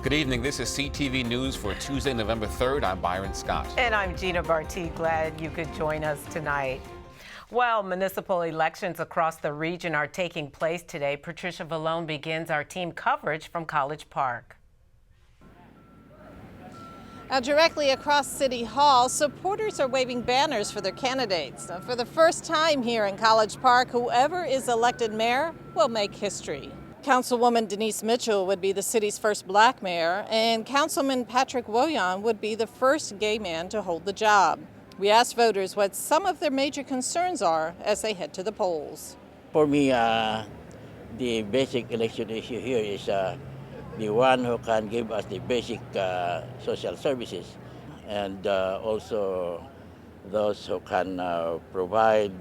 Good evening. This is CTV News for Tuesday, November 3rd. I'm Byron Scott. And I'm Gina Barty. Glad you could join us tonight. Well, municipal elections across the region are taking place today. Patricia Villone begins our team coverage from College Park. Now, directly across City Hall, supporters are waving banners for their candidates. Now, for the first time here in College Park, whoever is elected mayor will make history. Councilwoman Denise Mitchell would be the city's first black mayor, and Councilman Patrick Woyan would be the first gay man to hold the job. We asked voters what some of their major concerns are as they head to the polls. For me, the basic election issue here is the one who can give us the basic social services, and also those who can provide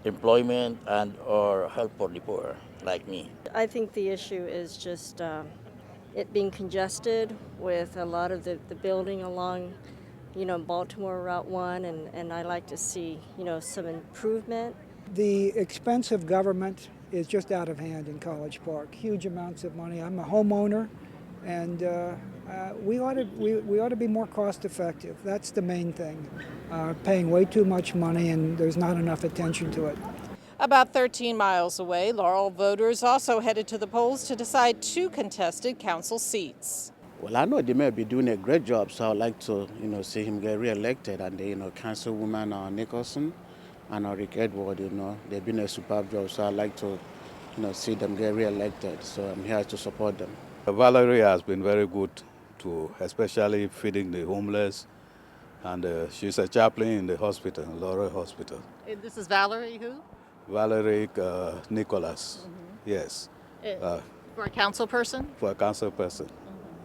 employment and or help for the poor, like me. I think the issue is just it being congested with a lot of the building along, Baltimore Route 1, and I like to see, some improvement. The expense of government is just out of hand in College Park. Huge amounts of money. I'm a homeowner, and we ought to be more cost effective. That's the main thing. Paying way too much money, and there's not enough attention to it. About 13 miles away, Laurel voters also headed to the polls to decide 2 contested council seats. Well, I know the mayor will be doing a great job, so I'd like to, see him get re-elected. And Councilwoman Nicholson and Rick Edward, they've been a superb job, so I'd like to, see them get re-elected. So I'm here to support them. Valerie has been very good to, especially feeding the homeless, and she's a chaplain in the hospital, Laurel Hospital. And this is Valerie who? Valerie Nicholas, yes. For a council person? For a council person,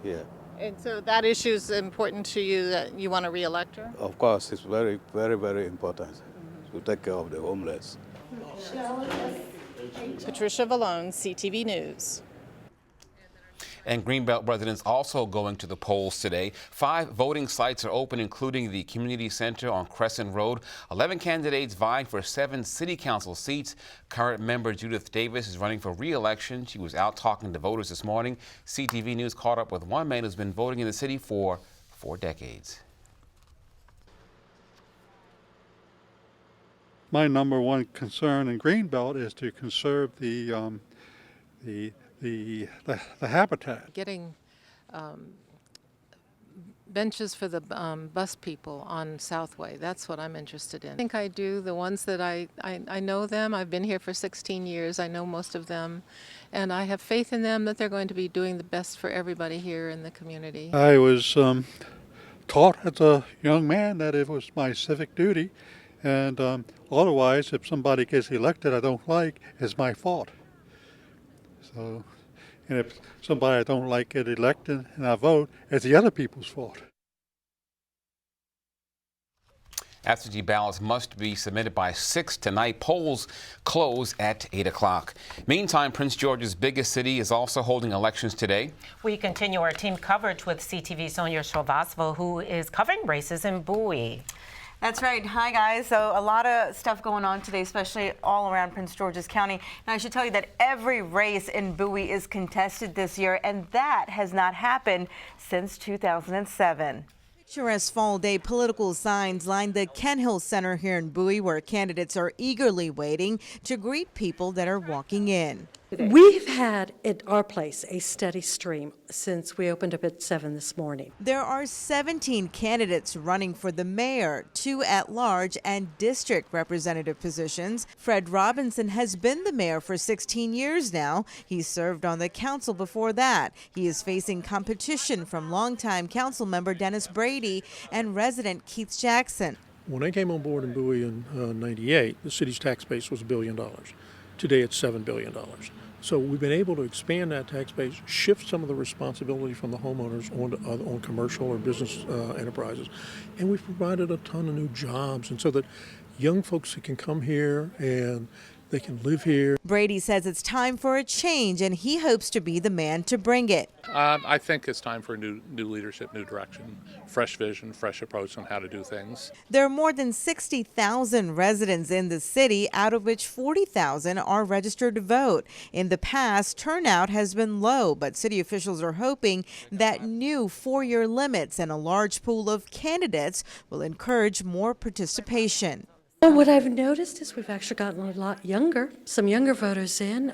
yeah. And so that issue is important to you, that you want to re-elect her? Of course, it's very, very, very important to take care of the homeless. Patricia Villone, CTV News. And Greenbelt residents also going to the polls today. 5 voting sites are open, including the community center on Crescent Road. 11 candidates vying for 7 city council seats. Current member Judith Davis is running for re-election. She was out talking to voters this morning. CTV News caught up with one man who's been voting in the city for 4 decades. My number one concern in Greenbelt is to conserve the habitat. Getting benches for the bus people on Southway. That's what I'm interested in. I think I do. The ones that I know them. I've been here for 16 years. I know most of them. And I have faith in them that they're going to be doing the best for everybody here in the community. I was taught as a young man that it was my civic duty. And otherwise, if somebody gets elected I don't like, it's my fault. So, and if somebody I don't like get elected and I vote, it's the other people's fault. Absentee ballots must be submitted by 6 tonight. Polls close at 8 o'clock. Meantime, Prince George's biggest city is also holding elections today. We continue our team coverage with CTV's Sonia Shrivastava, who is covering races in Bowie. That's right. Hi, guys. So a lot of stuff going on today, especially all around Prince George's County. And I should tell you that every race in Bowie is contested this year, and that has not happened since 2007. Picturesque fall day political signs line the Kent Hill Center here in Bowie, where candidates are eagerly waiting to greet people that are walking in. We've had at our place a steady stream since we opened up at 7 this morning. There are 17 candidates running for the mayor, 2 at-large and district representative positions. Fred Robinson has been the mayor for 16 years now. He served on the council before that. He is facing competition from longtime council member Dennis Brady and resident Keith Jackson. When I came on board in Bowie in '98, the city's tax base was $1 billion. Today it's $7 billion. So we've been able to expand that tax base, shift some of the responsibility from the homeowners on commercial or business enterprises, and we've provided a ton of new jobs, and so that young folks who can come here and They can live here. Brady says it's time for a change, and he hopes to be the man to bring it. I think it's time for new leadership, new direction, fresh vision, fresh approach on how to do things. There are more than 60,000 residents in the city, out of which 40,000 are registered to vote. In the past, turnout has been low, but city officials are hoping that new 4-year limits and a large pool of candidates will encourage more participation. What I've noticed is we've actually gotten a lot younger, some younger voters in.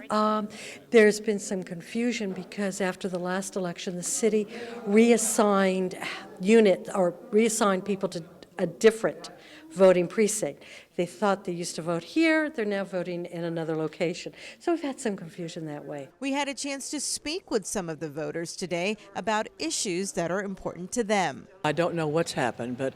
There's been some confusion because after the last election, the city reassigned people to a different voting precinct. They thought they used to vote here, they're now voting in another location. So we've had some confusion that way. We had a chance to speak with some of the voters today about issues that are important to them. I don't know what's happened, but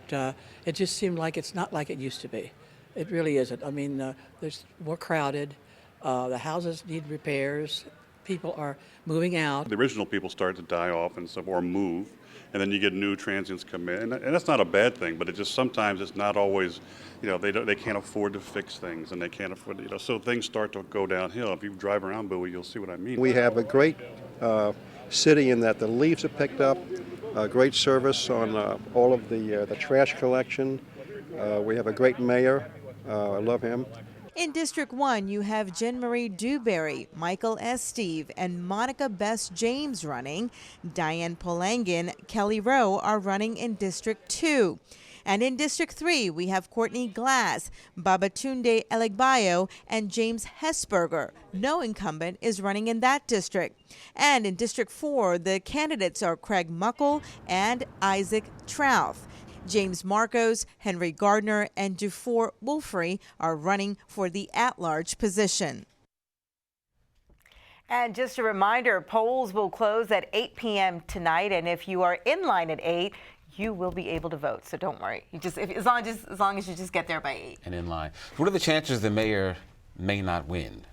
it just seemed like it's not like it used to be. It really isn't. I mean, there's more crowded. The houses need repairs. People are moving out. The original people start to die off and stuff, or move, and then you get new transients come in, and that's not a bad thing. But it just sometimes it's not always, they can't afford to fix things, and they can't afford, so things start to go downhill. If you drive around Bowie, you'll see what I mean. We have a great city in that the leaves are picked up, great service on all of the trash collection. We have a great mayor. I love him. In District 1, you have Jen Marie Dewberry, Michael S. Steve, and Monica Bess James running. Diane Polangin, Kelly Rowe are running in District 2. And in District 3, we have Courtney Glass, Babatunde Elegbayo, and James Hesberger. No incumbent is running in that district. And in District 4, the candidates are Craig Muckle and Isaac Trouth. James Marcos, Henry Gardner, and Dufour Wolfrey are running for the at-large position. And just a reminder, polls will close at 8 p.m. tonight, and if you are in line at 8, you will be able to vote. So don't worry. As long as you just get there by 8. And in line. What are the chances the mayor may not win?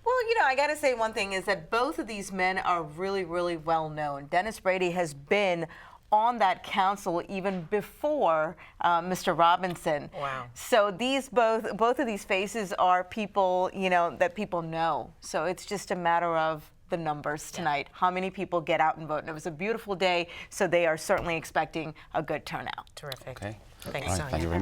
Well, I got to say one thing is that both of these men are really, really well known. Dennis Brady has been on that council even before Mr. Robinson. Wow. So both of these faces are people, that people know. So it's just a matter of the numbers tonight, how many people get out and vote. And it was a beautiful day, so they are certainly expecting a good turnout. Terrific. Okay. Thanks, All right, Sonia. thank you very much.